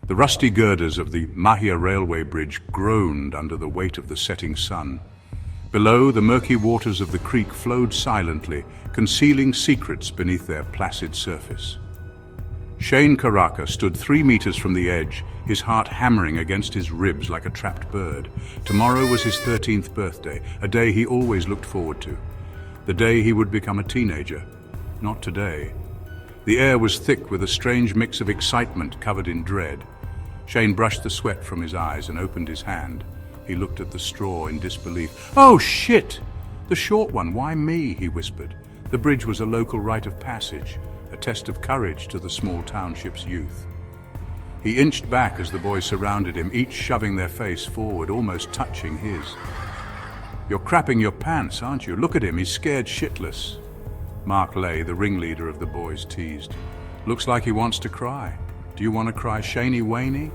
The rusty girders of the Mahia railway bridge groaned under the weight of the setting sun. Below, the murky waters of the creek flowed silently, concealing secrets beneath their placid surface. Shayne Karaka stood 3 meters from the edge, his heart hammering against his ribs like a trapped bird. Tomorrow was his 13th birthday, a day he always looked forward to. The day he would become a teenager. Not today. The air was thick with a strange mix of excitement covered in dread. Shayne brushed the sweat from his eyes and opened his hand. He looked at the straw in disbelief. "Oh, shit! The short one, why me?" he whispered. The bridge was a local rite of passage, a test of courage to the small township's youth. He inched back as the boys surrounded him, each shoving their face forward, almost touching his. "You're crapping your pants, aren't you? Look at him, he's scared shitless." Mark Lay, the ringleader of the boys, teased. "Looks like he wants to cry. Do you want to cry, Shaney Waney?"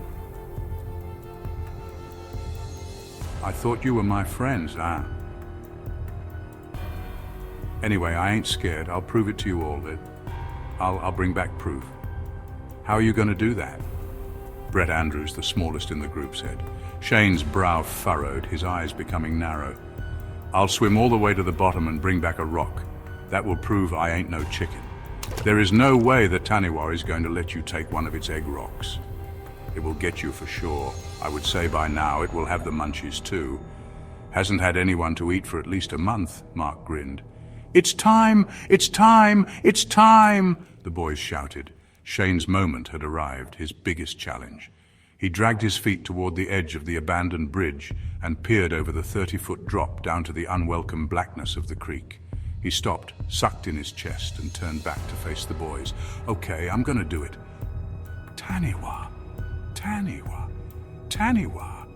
"I thought you were my friends, huh?" "Anyway, I ain't scared. I'll prove it to you all. I'll bring back proof." "How are you going to do that?" Brett Andrews, the smallest in the group, said. Shayne's brow furrowed, his eyes becoming narrow. "I'll swim all the way to the bottom and bring back a rock. That will prove I ain't no chicken. There is no way the Taniwha is going to let you take one of its egg rocks. It will get you for sure. I would say by now it will have the munchies too. Hasn't had anyone to eat for at least a month," Mark grinned. "It's time! It's time! It's time!" the boys shouted. Shayne's moment had arrived, his biggest challenge. He dragged his feet toward the edge of the abandoned bridge and peered over the 30-foot drop down to the unwelcome blackness of the creek. He stopped, sucked in his chest, and turned back to face the boys. "Okay, I'm gonna do it." "Taniwha! Taniwha! Taniwha!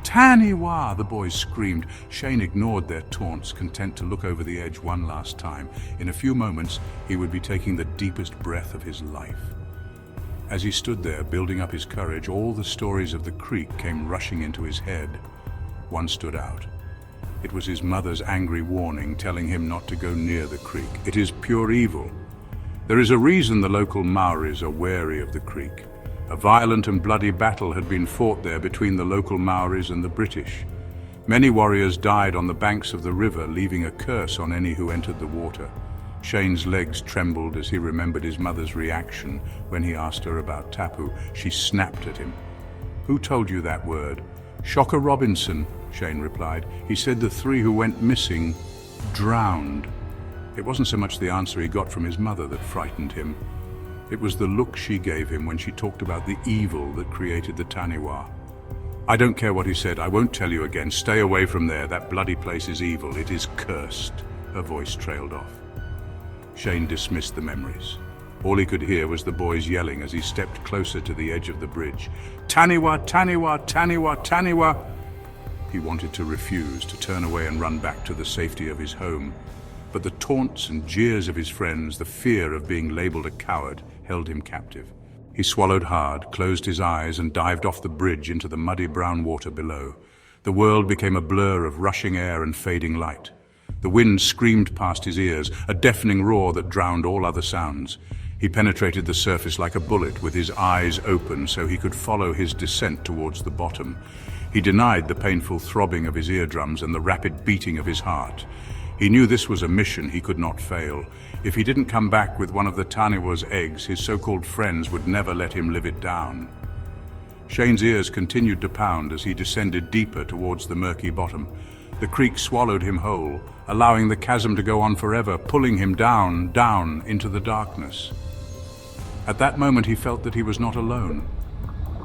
Taniwha!" the boys screamed. Shayne ignored their taunts, content to look over the edge one last time. In a few moments, he would be taking the deepest breath of his life. As he stood there, building up his courage, all the stories of the creek came rushing into his head. One stood out. It was his mother's angry warning, telling him not to go near the creek. It is pure evil. There is a reason the local Maoris are wary of the creek. A violent and bloody battle had been fought there between the local Maoris and the British. Many warriors died on the banks of the river, leaving a curse on any who entered the water. Shayne's legs trembled as he remembered his mother's reaction when he asked her about Tapu. She snapped at him. "Who told you that word?" "Shocker Robinson," Shayne replied. "He said the 3 who went missing drowned." It wasn't so much the answer he got from his mother that frightened him. It was the look she gave him when she talked about the evil that created the Taniwha. "I don't care what he said. I won't tell you again. Stay away from there. That bloody place is evil. It is cursed." Her voice trailed off. Shayne dismissed the memories. All he could hear was the boys yelling as he stepped closer to the edge of the bridge. "Taniwha! Taniwha! Taniwha! Taniwha!" He wanted to refuse, to turn away and run back to the safety of his home. But the taunts and jeers of his friends, the fear of being labeled a coward, held him captive. He swallowed hard, closed his eyes, and dived off the bridge into the muddy brown water below. The world became a blur of rushing air and fading light. The wind screamed past his ears, a deafening roar that drowned all other sounds. He penetrated the surface like a bullet, with his eyes open so he could follow his descent towards the bottom. He denied the painful throbbing of his eardrums and the rapid beating of his heart. He knew this was a mission he could not fail. If he didn't come back with one of the Taniwha's eggs, his so-called friends would never let him live it down. Shayne's ears continued to pound as he descended deeper towards the murky bottom. The creek swallowed him whole, allowing the chasm to go on forever, pulling him down, down into the darkness. At that moment he felt that he was not alone.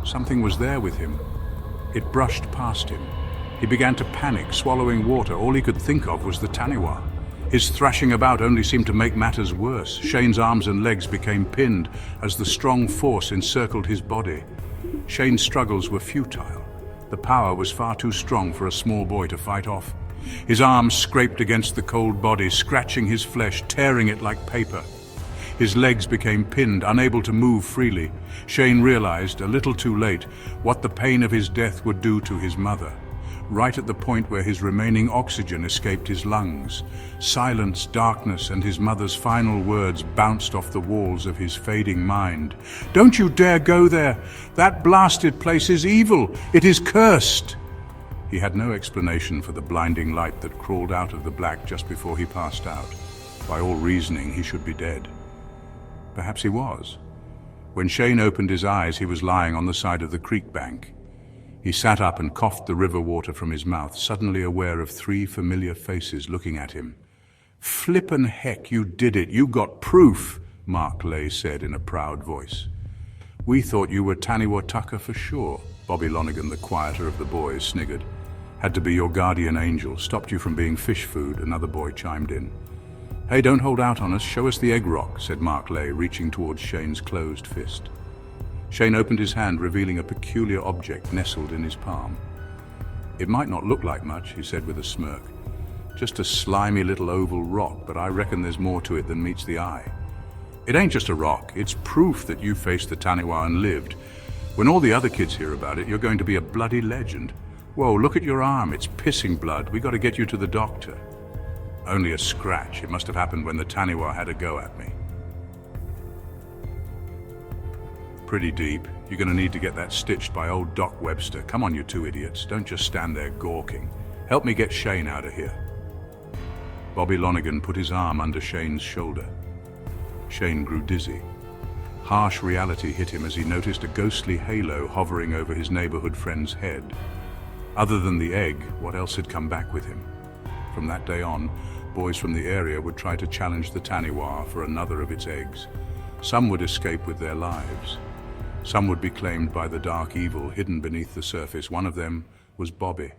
Something was there with him. It brushed past him. He began to panic, swallowing water. All he could think of was the Taniwha. His thrashing about only seemed to make matters worse. Shayne's arms and legs became pinned as the strong force encircled his body. Shayne's struggles were futile. The power was far too strong for a small boy to fight off. His arms scraped against the cold body, scratching his flesh, tearing it like paper. His legs became pinned, unable to move freely. Shayne realized, a little too late, what the pain of his death would do to his mother. right at the point where his remaining oxygen escaped his lungs. Silence, darkness, and his mother's final words bounced off the walls of his fading mind. "Don't you dare go there! That blasted place is evil! It is cursed!" He had no explanation for the blinding light that crawled out of the black just before he passed out. By all reasoning, he should be dead. Perhaps he was. When Shayne opened his eyes, he was lying on the side of the creek bank. He sat up and coughed the river water from his mouth, suddenly aware of 3 familiar faces looking at him. "Flippin' heck, you did it! You got proof!" Mark Lay said in a proud voice. "We thought you were Taniwa Tucker for sure," Bobby Lonigan, the quieter of the boys, sniggered. "Had to be your guardian angel, stopped you from being fish food," another boy chimed in. "Hey, don't hold out on us, show us the egg rock," said Mark Lay, reaching towards Shayne's closed fist. Shayne opened his hand, revealing a peculiar object nestled in his palm. "It might not look like much," he said with a smirk. "Just a slimy little oval rock, but I reckon there's more to it than meets the eye. It ain't just a rock, it's proof that you faced the Taniwa and lived. When all the other kids hear about it, you're going to be a bloody legend. Whoa, look at your arm, it's pissing blood. We got to get you to the doctor." "Only a scratch. It must have happened when the Taniwa had a go at me." "Pretty deep. You're going to need to get that stitched by old Doc Webster. Come on, you 2 idiots. Don't just stand there gawking. Help me get Shayne out of here." Bobby Lonigan put his arm under Shayne's shoulder. Shayne grew dizzy. Harsh reality hit him as he noticed a ghostly halo hovering over his neighborhood friend's head. Other than the egg, what else had come back with him? From that day on, boys from the area would try to challenge the Taniwa for another of its eggs. Some would escape with their lives. Some would be claimed by the dark evil hidden beneath the surface. One of them was Bobby.